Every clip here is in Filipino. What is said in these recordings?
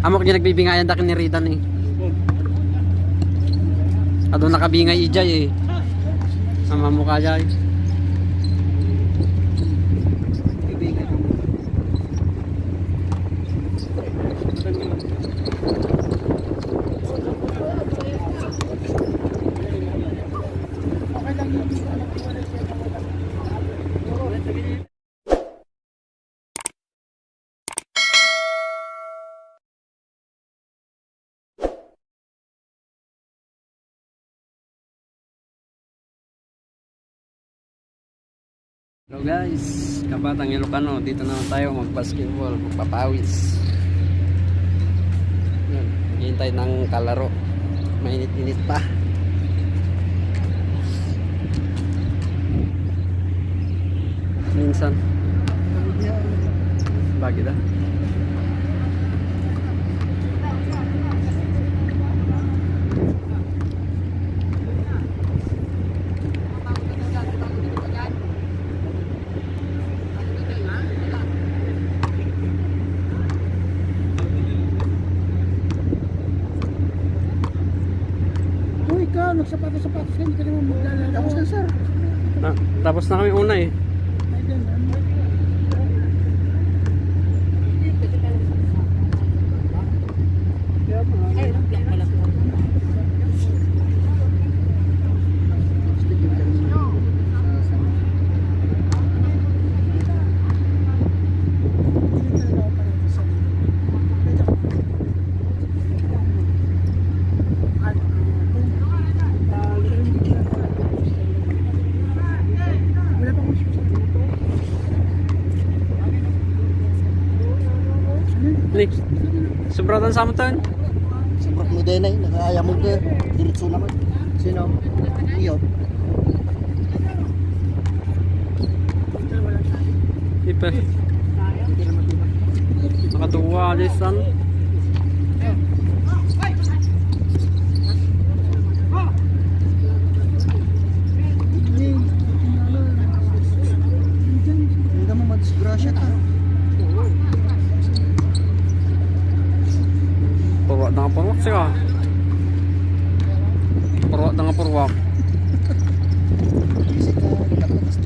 Amok niya nagbibingayan dakin ni Ridan eh. Ado nakabingay ijay eh. Sama mukha jay. Hello guys, Kabatang Ilocano, dito naman tayo mag-basketball, magpapawis. Yan, hihintay ng kalaro. Mainit-init pa. Minsan. Bakit ah? Nagsapatos-sapatos ka, hindi ka naman maglalaro. Tapos na sir. Tapos na kami una eh. Ay, ganun. Next. Sobratan sa amutan. Sobrat mo din ay, nakaaya mo din. Diretso naman. Sino? Iyo. Ipa. Nakatuwa alisan. Hindi mo madisgrasya ka. Purwak na nga purwak siya. Purwak na nga purwak.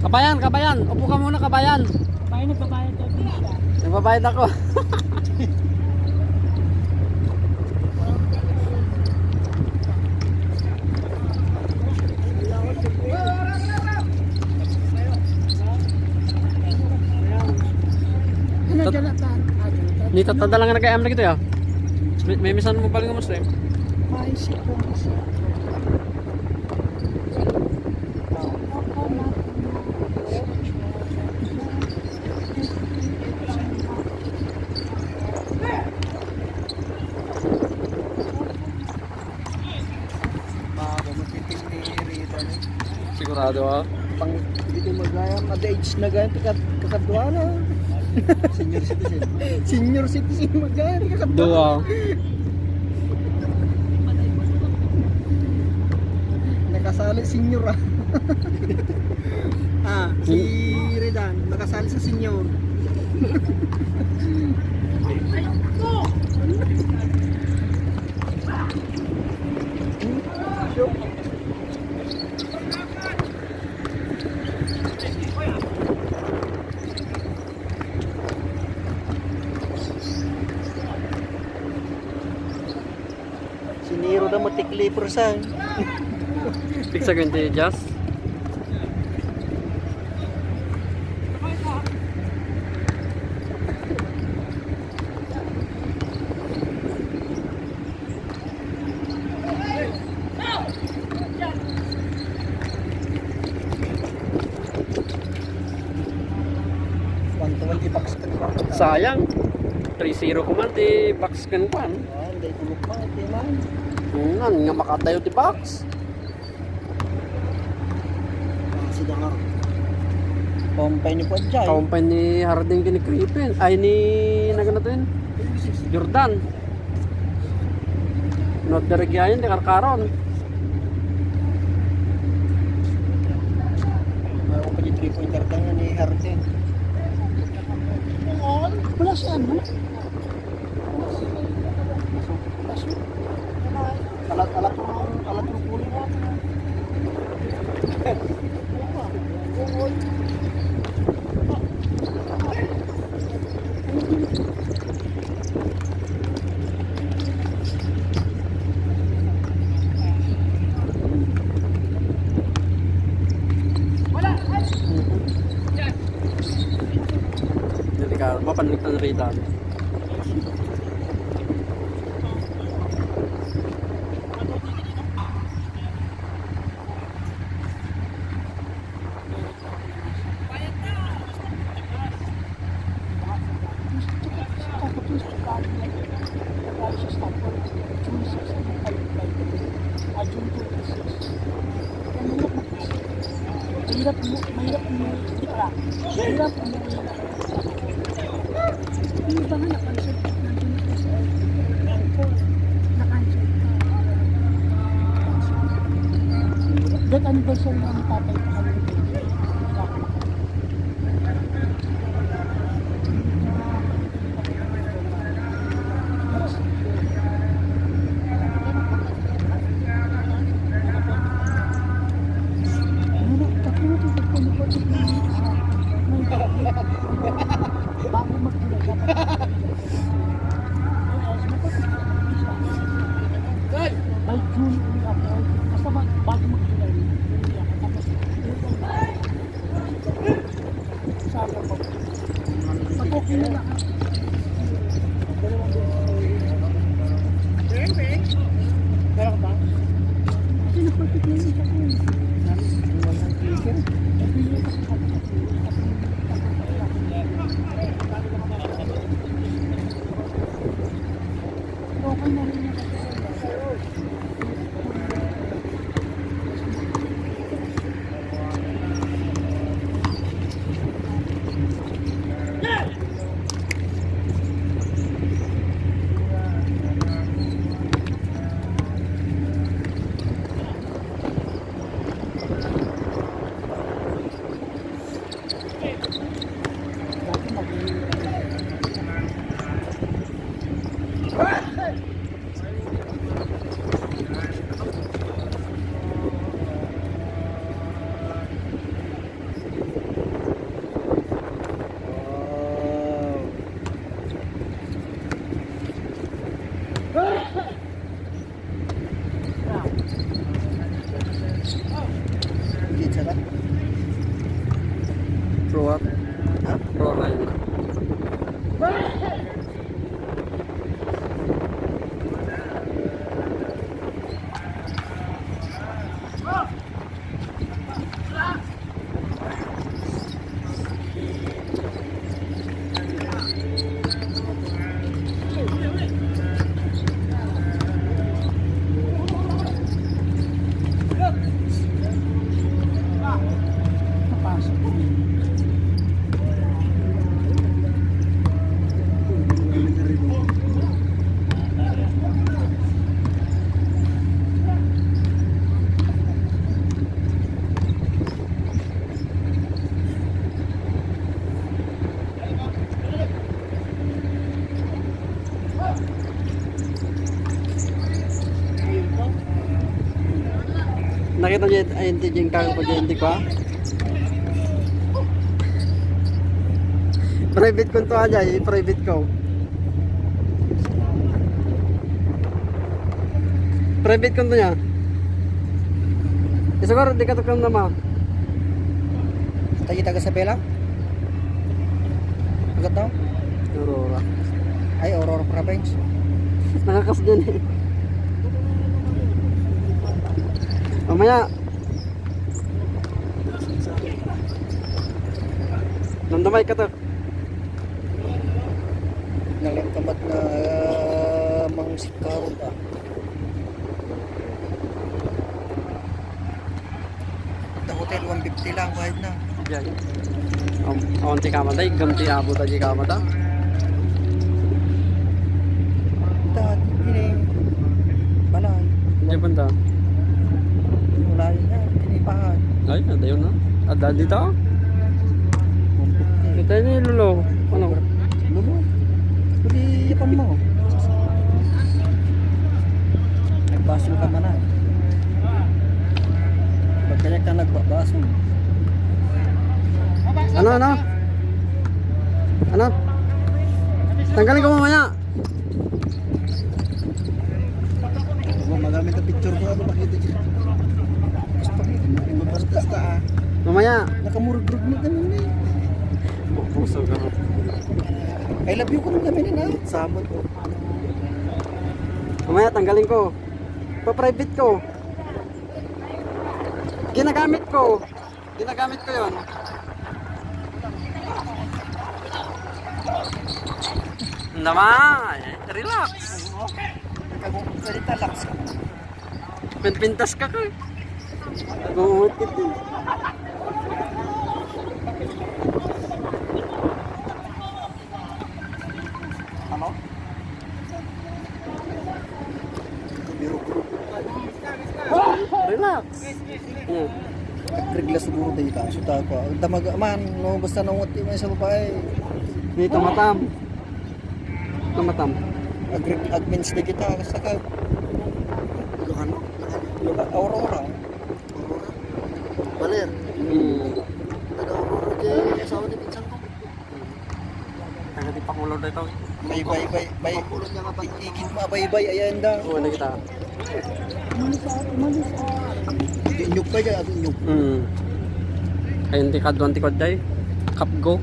Kabayan, kabayan. Upo ka muna, kabayan. Kabayan, nagbabayad daw din siya. Nagbabayad ako. Ano, Jonathan? Nita tadalang nga nag-ayam na gitu ya. May misan mo paling kamusta eh. Ay, siya. Bago magtitis ni Rita. Sigurado ah. Pang hindi ko magayang ad-age na ganyan. Kakadwa na. Senior citizen. Senior citizen magayang. Kakadwa. Dua. Nakasali senior ah. Si Redan. Nakasali sa senior. Siniro na matikli persan. Pizza ganti just. Pantuan di box kan. Sayang. 3-0 ko man ti box kan kwan. Hindi tulog pa, di man. Nan nga makatayo ti box. Si Dangar. Pompay ni Pwadjay. Kaumpay ni Harding kini Crippen. Ay ni naganatin. Jordan. Not dirigyayan di karkaron. Meron pa yung 3-pointer kanya ni Harding. Wala siya, ano? Baridan. Hindi ba nga na-cancel? Nandun ako sa na-cancel. That anniversary ng tatay ko kami. Bago magtulog dapat by June uwi ako basta bago magtulog uwi ako tapos sabi ko pag okay na lang meron ba? Kasi na-perfect na yung isa ko okay na rin yung Pro line. Nakita niyo yung tijing kang pag-hindi ko ha? Private ko to aja, private ko. Private ko to niya. Siguro di ka tukang nama. Tayo taga sa Bela? Agad daw? Aurora. Ay, Aurora Province. Nakakas dyan eh. Mamaya. Nandamay ka to. Nalangkamat na mang sikaro ka. Sa hotel 150 lang kahit na. Diyan. Auntie kamatay, gamti abo tayo kamata. Dati ini balay. Diyan banda. Wala yun na, tinipahan. Ay, ada yun na. Ada dito. Ito ni Lolo. Ano? Lulu, pwede yapan mo. Nagbasol ka man na. Pagkaya ka nagbabasol. Ano? Ano? Tanggalin ko mamaya. Magamit ang picture ko, ano makita dyan? Basta Mamaya. nakamurug-rug na ganun eh. Puso ka. I love you ko rin kami na. Samot ko. Mamaya tanggalin ko. Pa-private ko. Ginagamit ko. Ginagamit ko yon. Naman, relax. Salita lax. Pintas ka ka. Gumumot ka din. Ano? Relax. Yeah. Regla siguro dito. Suta ko. Damag man no basta nungot di man sa babae. Dito matam. Ito matam. Agmins na kita sa ka. Lukan. Aurora. Baler. Taga Aurora di asawa ni pinsan ko. Taga di pakulo dito. Bay. Ikit mo bay ayan da. Oo na kita. Inyuk pa dyan, inyuk. Ayun tikad day. Kapgo.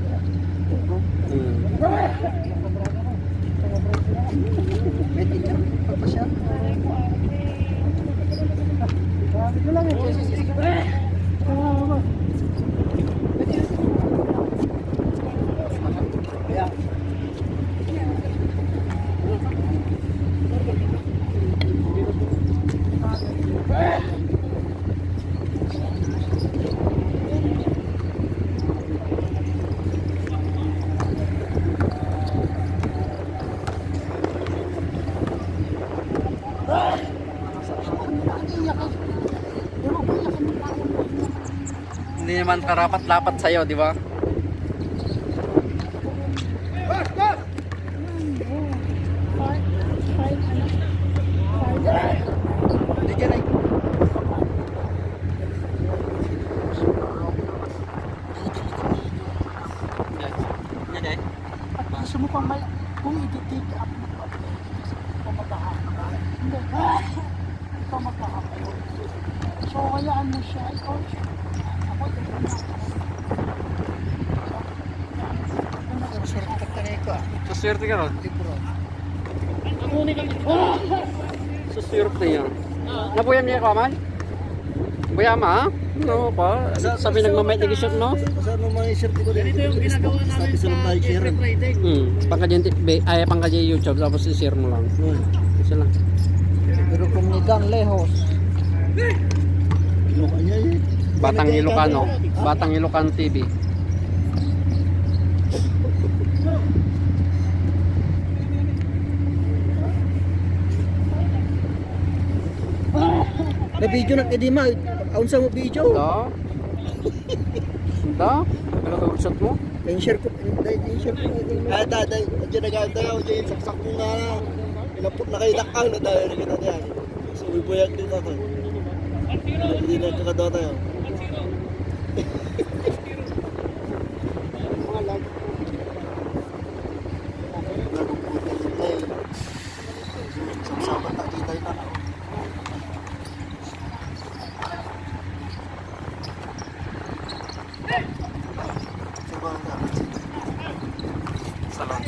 Pwede dyan, pagpasya. Hindi naman karapat-lapat sa'yo, di ba? Hindi dyan ay. Yan eh. At gusto mo pang may, kung i-take up mo pa, pamagkahapon. Hindi, pamagkahapon. So, hayaan mo siya. Ikaw, ako, Surta ka na ito ah. Suswerte ka ron. Libro. Suswerte yan. Nabuyam niya ka man? Buyama ha? No pa. Sabi nagmamay tigisyon no? Saan mo mga shirt ko din? Ito yung ginagawa namin sa every Friday. Pangkadya YouTube tapos i-share mo lang. Isa lang. Pero kung ni Gan Lejos. Ilokanya yun. Batang Ilocano TV. Na video na kadima. Aunsa mo video? Da? Da? Ano ka shot mo? Share ko. Share ko. Ah, daday. Diyan naganda ako diyan saksak mo na. Inapot na kay lakang na dahil kita diyan. So buyag dito to. Hindi na kakadota yun. Sama-sama tak kita na. Salam.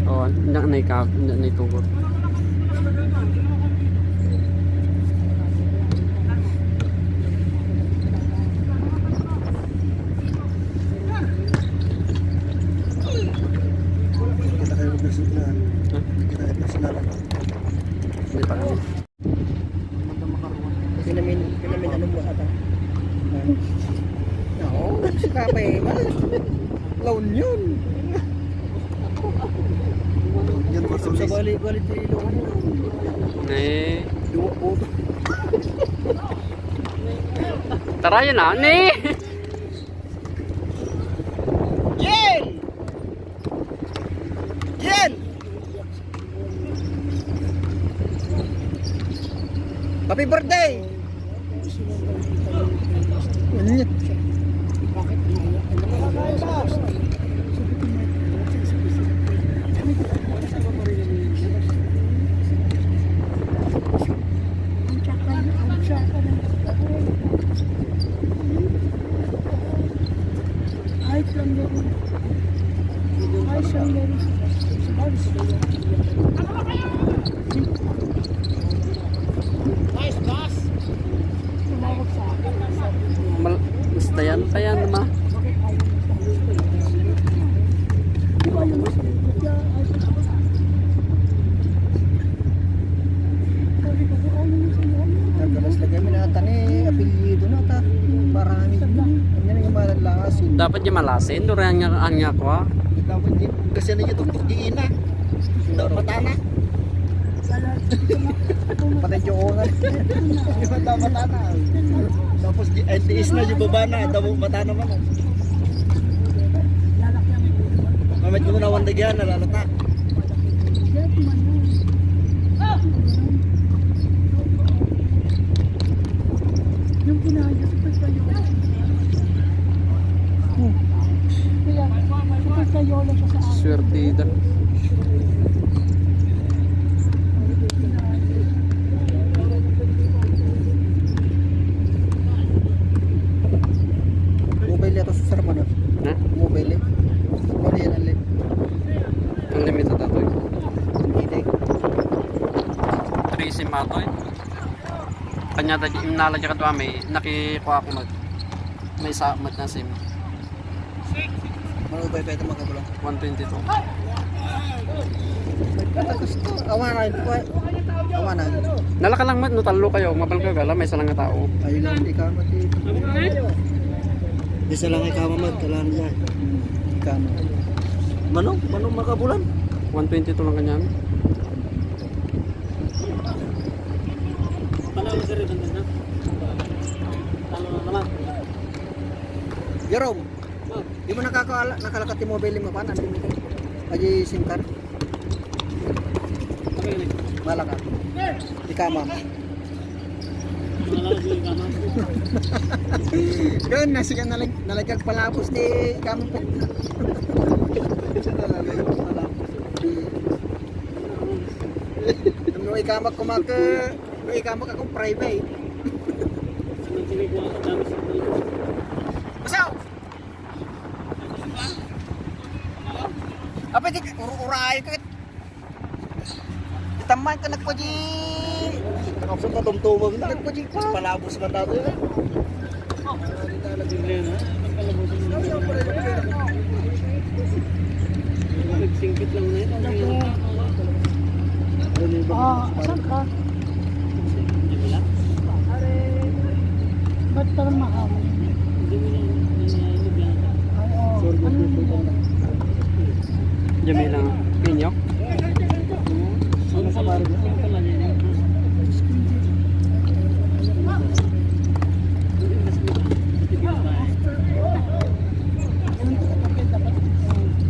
Oh, naitugot. Kita kayo personal. Kita kayo personal. Hindi pa kami. Pinamin ano mo ata? Oo, si Kapay ba? Laon yun. Yan masuk sa balik-balik ilo. Eh, Dua boto. tara yun na. Ni! Jen! Jen! Happy birthday! Nice boss. Tumawag sa akin. Sabi niya, Basta yan, kaya naman. "Di ba yung mas kaya ay sabi ko, "Kung ano yung sa'yo, ano?" Nagkalas lagay mo na ni apelyido na ta. Marami na. Ano yung malalasin. Dapat yung malasin, doon nga ko ah. Dapat din. Kasi na yung tuktok di ina. Dapat matana. Patay yung ungan. Dapat matana. Tapos ay tiis na yung baba na. Dapat matana man. Mamit ko na wandag yan. Nalalata. Yung pinayos ko sa'yo. Kaya, kapag sa'yo lang siya sa akin. Swertida. Mobile ito sa sarap ano? Ha? Mobile eh. Ano yan ang lip? Unlimited ato eh. Hindi. 3 sim ato eh. Kanya tadi imnala dyan ka may nakikuha ako may samat na sim. Ano ba ito magkabulang? 122. Tapos to. Awanan po eh. Awanan. Nalaka lang mat, no talo kayo, mapal kayo gala, may salang nga tao. Ayun lang, di ka mati. Di sa lang ay kamamad, kailangan niya. Di ka mati. Manong makabulan? 122 lang kanyan. Jerome, di mo nakalakat yung mobile mo pa? Aji SIM card? Malaka. Di ka ma'am. Doon, nasa ka nalagag palapos di kamo pa. Ano ikamak kumaka, no ikamak akong private. Masaw! Apa di uray ka? Taman ka nagpaji. Kapsa ka tumtumag na nagpaji pa. Palabos man dato yan. Nagsingkit lang na ito. Saan ka? Ba't parang mahal? Jamila Pinyo. Ano sa barig mo?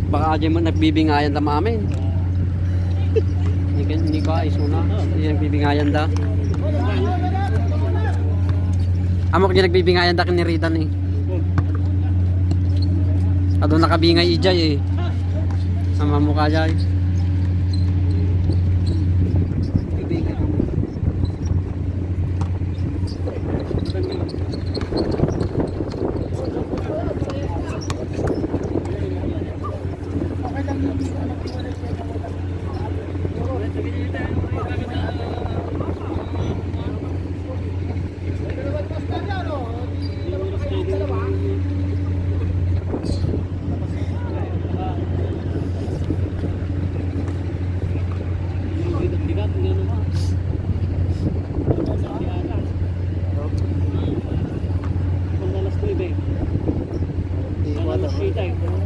Baka aja mo nagbibingayan ta mamin. Hindi ko ay suna. Hindi nagbibingayan da. Amo kanya nagbibingayan da kini Ridan eh. Ado nakabingay ijay eh. Sama mo ka jay. Okay lang yun.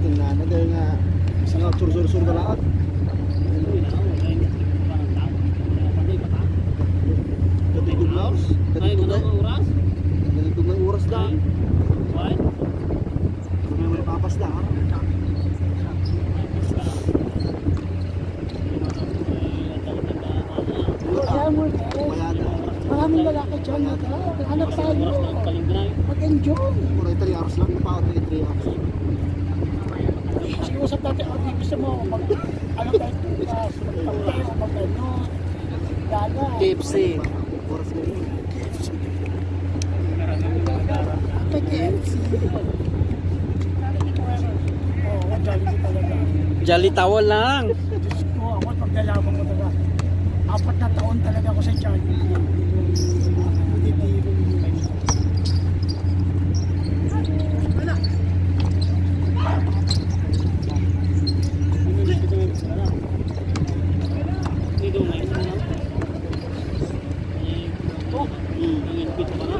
Tingnan na dahil nga isang sur-sur ka lahat. Katitog na oras? Katitog na oras na. Kung may papas na. Kaya mo, maraming lalaki dyan. Hanap tayo. Mag-enjoy. Mura 3 hours lang. Pa 3 hours. Sinuusap natin, gusto mo ano tayo tugas, magpapay o mag-ano. Gala. KFC. Oras na yun. Pwede Oo, Jollibee talaga. Jolly towel lang. Diyos ko, ako pagkalaman ko talaga. 4 na taon talaga ako sa Jollibee. Titiro.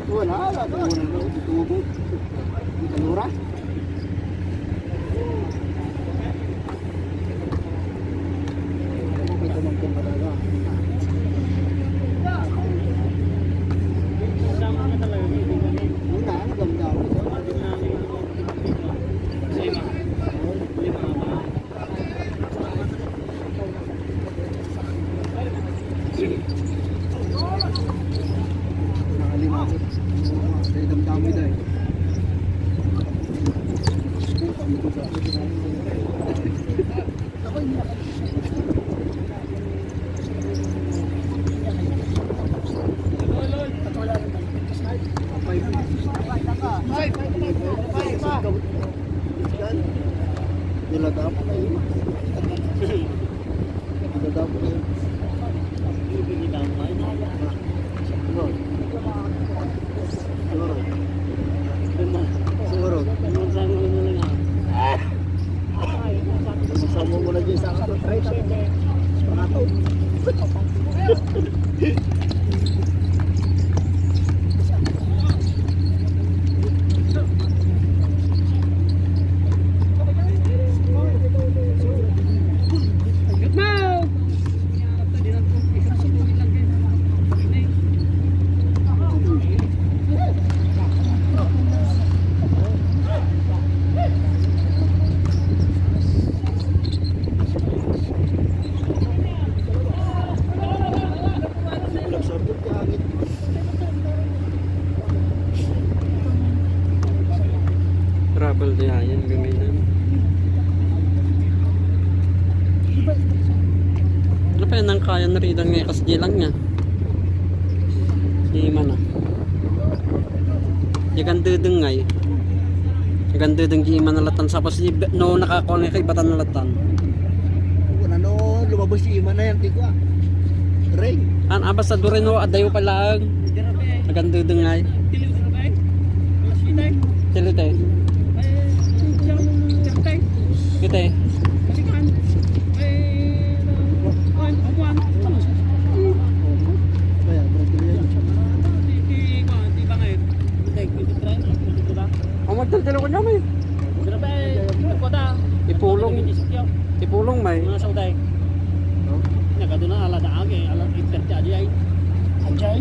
Wala, muna na tutubog. Kalura. Ito naman talaga. Una, ganda. Nakalimabot. Sa damdami dahil. Nilagap na yun. Nilagap na yun. Siguro. Sama mo na dyan sa akin. Try ka. Pangato. Travel niya yan gamitin. Ano pa yan ang kaya na rin ng kasdi lang niya? Di mana? Yagan dudeng ngay. Yagan dudeng di man nalatan sa pas no nakakuha kay batan nalatan. Wala no, lumabas si Ima na yan, di ko ah. Ray. An abas sa dureno adayo pa lang. Yagan dudeng ngay. Tilite. Kita Kaya, berarti yan. Amat dal ko niya may. Ipulong. Ipulong may. Anjay.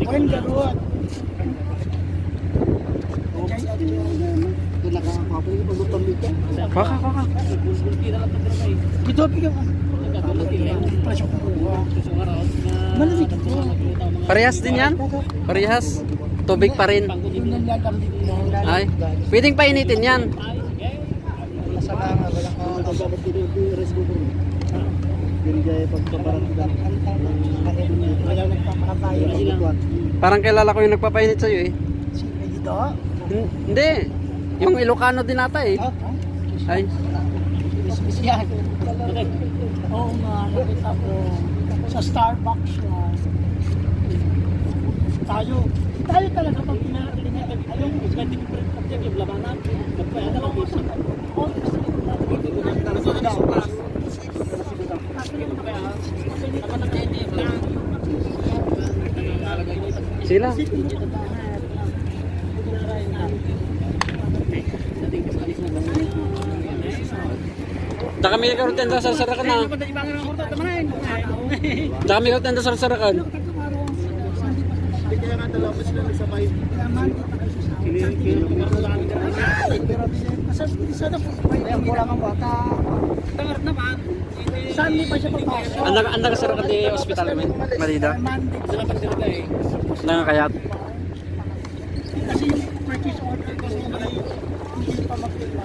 When garuan. Ito nakakapapay, pagutang dito. Kaka. Ito bigyan ka. Presyo ko. Malamig ito. Parehas din yan? Parehas. Tubig pa rin. Yung nalalamig na. Ay. Pwedeng painitin yan. Sa kama, wala ka. Dapat i-rest ko rin. Binigay pagkaparang Wala nagpapakabaya. Parang kilala ko yung nagpapainit sa'yo eh. Siyempre dito. Hindi. Yung Ilocano din ata eh. Ay. Bisbis yan. Oo nga, nakita ko. Sa Starbucks yan. Tayo talaga pag pinakalingan. Ayun, isang different object yung labanan. Magpaya na lang bisa. Sila. Tsaka may karoon tenda sa sarakan na. Tsaka may karoon tenda sa sarakan. Kaya nga dalawa sila nagsabay. Kaya kulang ang bata. Tangar naman. Saan di pa siya papasok? Anda ka sarakan di hospital man. Marida. Nangakayat. Kasi yung purchase order ko ay hindi pa mapila.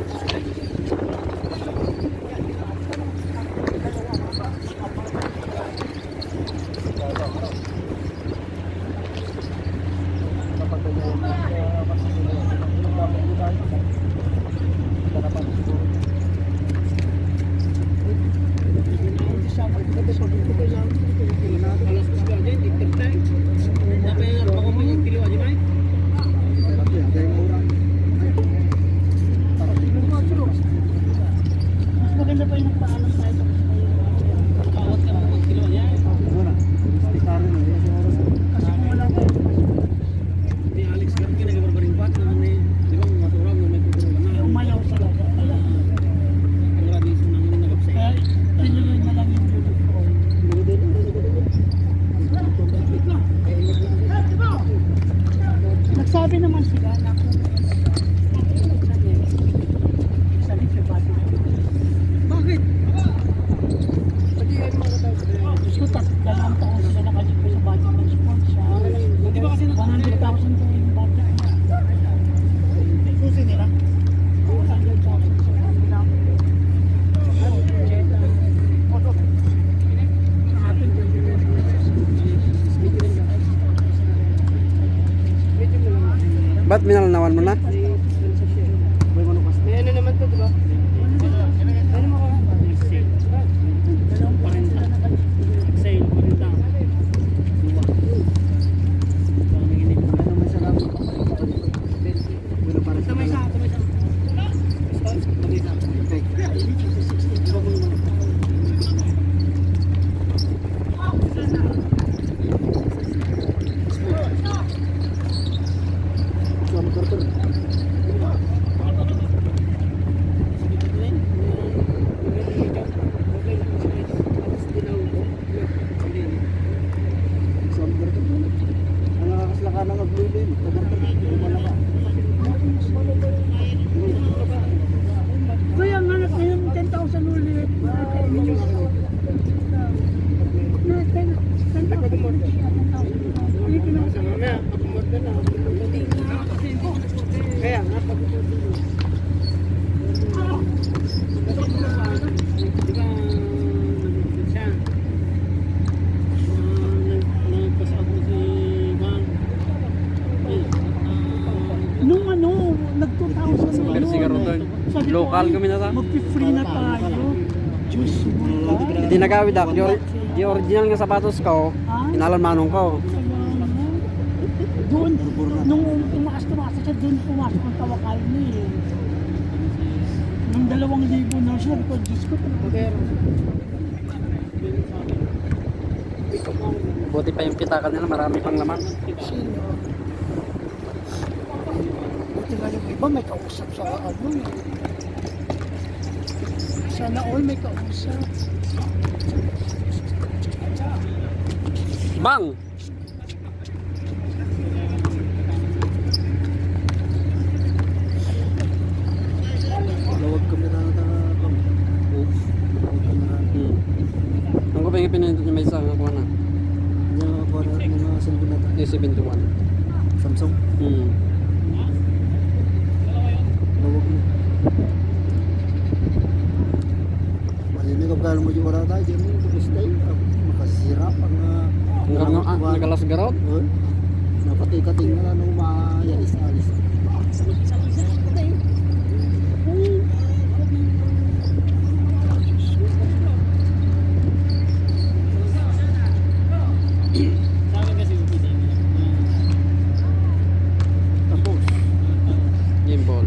Mas maganda pa yung nagpaalam tayo tapos tayo. Kasi kung wala tayo, umayaw talaga. Kaya tinuloy na lang yung uniform. Nagsabi naman sila na kung sabi sa bati. Bakit? Diyos ko, dalawang taon sila nakalipo sa budget ng sports. Hindi ba kasi 100,000 ko yung budget? Susi nila? 100,000 sa bilang. Ba't minalanawan mo na? May ano naman to, diba? Ano mo ka? Dalawang taon sila nakalipo. Sale, parinta. Tamay sa. Kaya nga na yung 10,000 ulit. Kaya nga, nung ano, nag-2000 Pero siguro doon. Local kami na ta. Mag-free na tayo. Diyos mo. Hindi nagawid ako. Di original nga sapatos ko. Inalan manong ko. Doon, nung tumaas siya, doon pumasok ang tawakal niya eh. Nung 2,000 na siya, ko, Diyos ko. Buti pa yung pitakan nila, marami pang laman. Sino? Buti nga yung iba may kausap sa ano eh. Sana all may kausap. Bang! Lawag kami na kami. Lawag kami na. Ang ko pa yung pinindot niya may isang nakuha na. Yan ang ako na mga cellphone na tayo. A71. Samsung. Lawag mo. Malinig ang kaya mo yung wala tayo. Diyan mo, tapos tayo. Makasira pang Nagalas garot? napatikating na lang nung maayalis-alis. Gimbal.